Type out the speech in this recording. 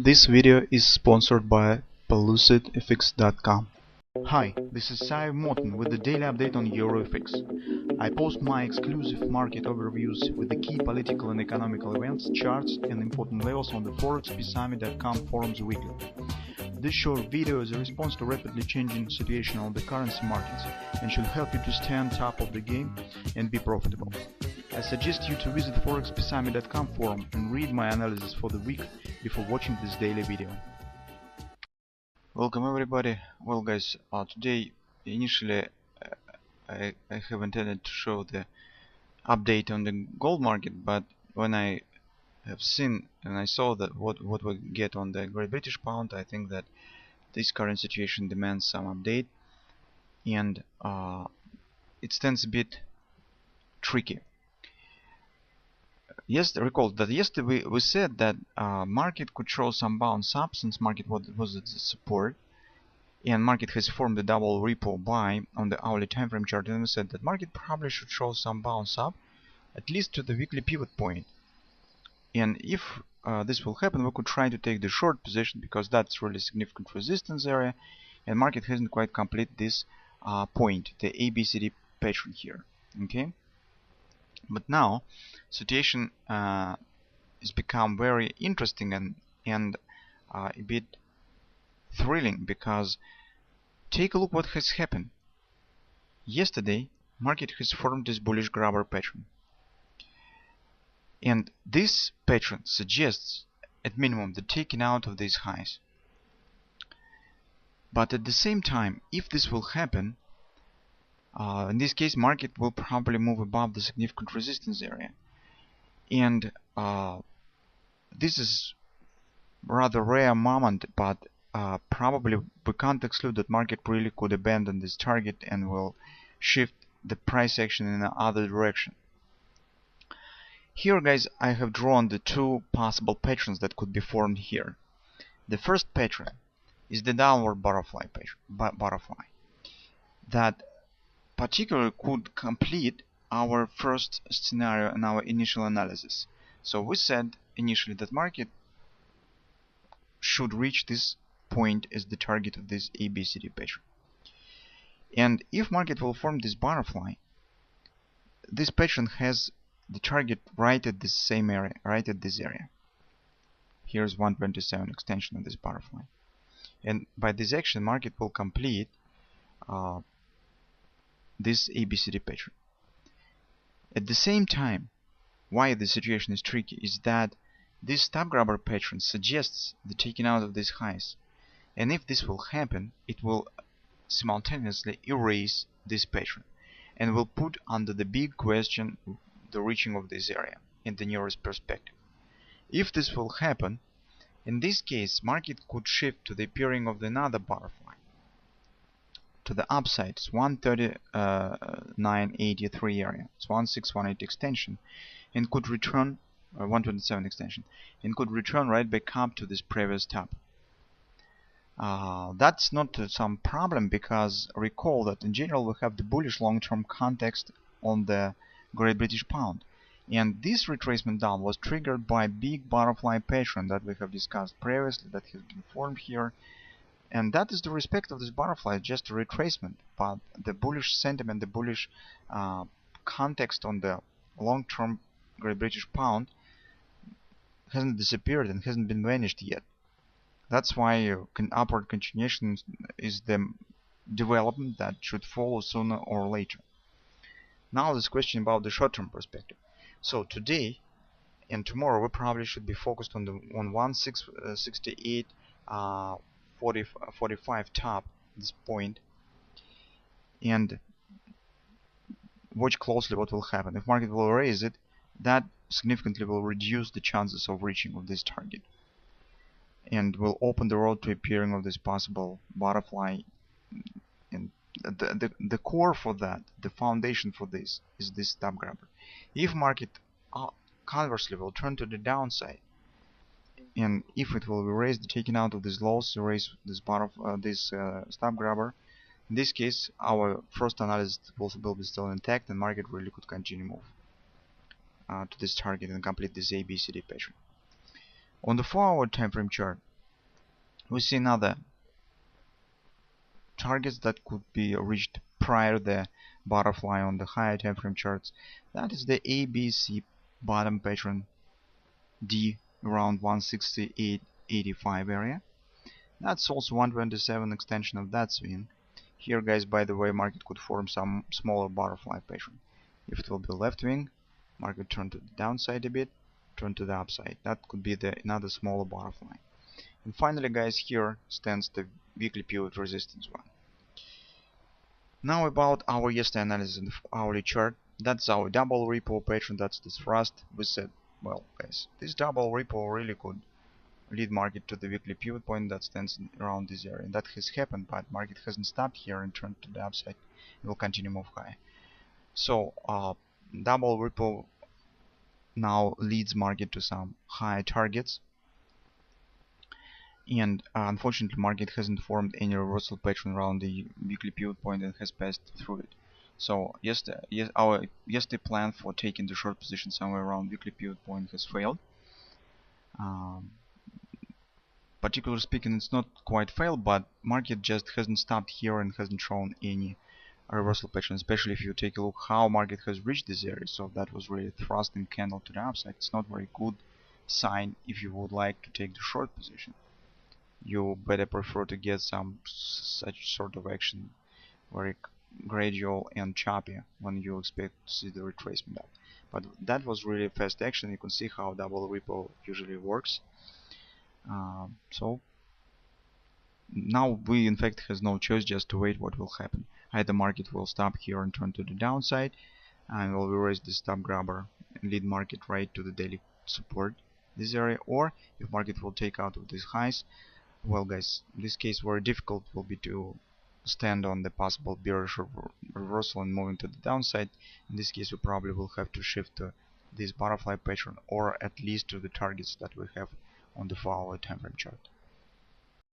This video is sponsored by PelucidFX.com. Hi, this is Sive Morten with the daily update on EuroFX. I post my exclusive market overviews with the key political and economical events, charts and important levels on the Forex Peace Army.com forums weekly. This short video is a response to rapidly changing situation on the currency markets and should help you to stay on top of the game and be profitable. I suggest you to visit ForexPeaceArmy.com forum and read my analysis for the week before watching this daily video. Welcome everybody. Well guys, today initially I have intended to show the update on the gold market, but when I have seen and I saw that what we get on the Great British Pound, I think that this current situation demands some update, and it stands a bit tricky. Yes, recall that yesterday we said that market could show some bounce up since market was at the support, and market has formed a double repo buy on the hourly time frame chart, and we said that market probably should show some bounce up at least to the weekly pivot point. And if this will happen, we could try to take the short position because that's really significant resistance area, and market hasn't quite completed this point, the ABCD pattern here. Okay. But now situation has become very interesting and a bit thrilling, because take a look what has happened. Yesterday market has formed this bullish grabber pattern, and this pattern suggests at minimum the taking out of these highs. But at the same time, if this will happen, in this case market will probably move above the significant resistance area, and this is rather rare moment, but probably we can't exclude that market really could abandon this target and will shift the price action in another direction. Here guys, I have drawn the two possible patterns that could be formed here. The first pattern is the downward butterfly pattern, that particularly could complete our first scenario in our initial analysis. So we said initially that market should reach this point as the target of this ABCD pattern. And if market will form this butterfly, this pattern has the target right at this same area, right at this area. Here's 127 extension of this butterfly. And by this action market will complete this ABCD pattern. At the same time, why the situation is tricky is that this stop grabber pattern suggests the taking out of these highs, and if this will happen, it will simultaneously erase this pattern and will put under the big question the reaching of this area in the nearest perspective. If this will happen, in this case market could shift to the appearing of another butterfly to the upside. It's 139.83 area, it's 1618 extension, and could return 127 extension, and could return right back up to this previous top. That's not some problem, because recall that in general we have the bullish long-term context on the Great British Pound, and this retracement down was triggered by big butterfly pattern that we have discussed previously that has been formed here. And that is the respect of this butterfly, just a retracement, but the bullish sentiment, the bullish context on the long-term Great British Pound hasn't disappeared and hasn't been vanished yet. That's why upward continuation is the development that should follow sooner or later. Now this question about the short-term perspective. So today and tomorrow we probably should be focused on 1668 45 top, this point, and watch closely what will happen. If market will raise it, that significantly will reduce the chances of reaching of this target and will open the road to appearing of this possible butterfly. And the core for that, the foundation for this, is this stop grabber. If market conversely will turn to the downside, and if it will erase the taking out of these lows, erase this stop grabber, in this case our first analysis will be still intact, and market really could continue move to this target and complete this ABCD pattern. On the 4-hour time frame chart, We see another targets that could be reached prior the butterfly on the higher time frame charts. That is the ABC bottom pattern D around 168.85 area. That's also 127 extension of that swing. Here, guys, by the way, market could form some smaller butterfly pattern. If it will be left wing, market turn to the downside a bit, turn to the upside. That could be another smaller butterfly. And finally, guys, here stands the weekly pivot resistance one. Now about our yesterday analysis in the hourly chart. That's our double ripple pattern, that's the thrust. We said, well, guys, this double ripple really could lead market to the weekly pivot point that stands around this area. And that has happened, but market hasn't stopped here and turned to the upside. It will continue move high. So double ripple now leads market to some high targets. And unfortunately, market hasn't formed any reversal pattern around the weekly pivot point and has passed through it. So our yesterday plan for taking the short position somewhere around weekly pivot point has failed. Particularly speaking, it's not quite failed, but market just hasn't stopped here and hasn't shown any reversal pattern, especially if you take a look how market has reached this area. So that was really thrusting candle to the upside. It's not very good sign if you would like to take the short position. You better prefer to get some such sort of action, very gradual and choppy, when you expect to see the retracement up. But that was really fast action. You can see how double ripple usually works. So now we in fact has no choice just to wait what will happen. Either market will stop here and turn to the downside and will erase the stop grabber and lead market right to the daily support, this area, or if market will take out of these highs, well guys, in this case very difficult will be to stand on the possible bearish reversal and moving to the downside. In this case we probably will have to shift to this butterfly pattern or at least to the targets that we have on the 4-hour time frame chart.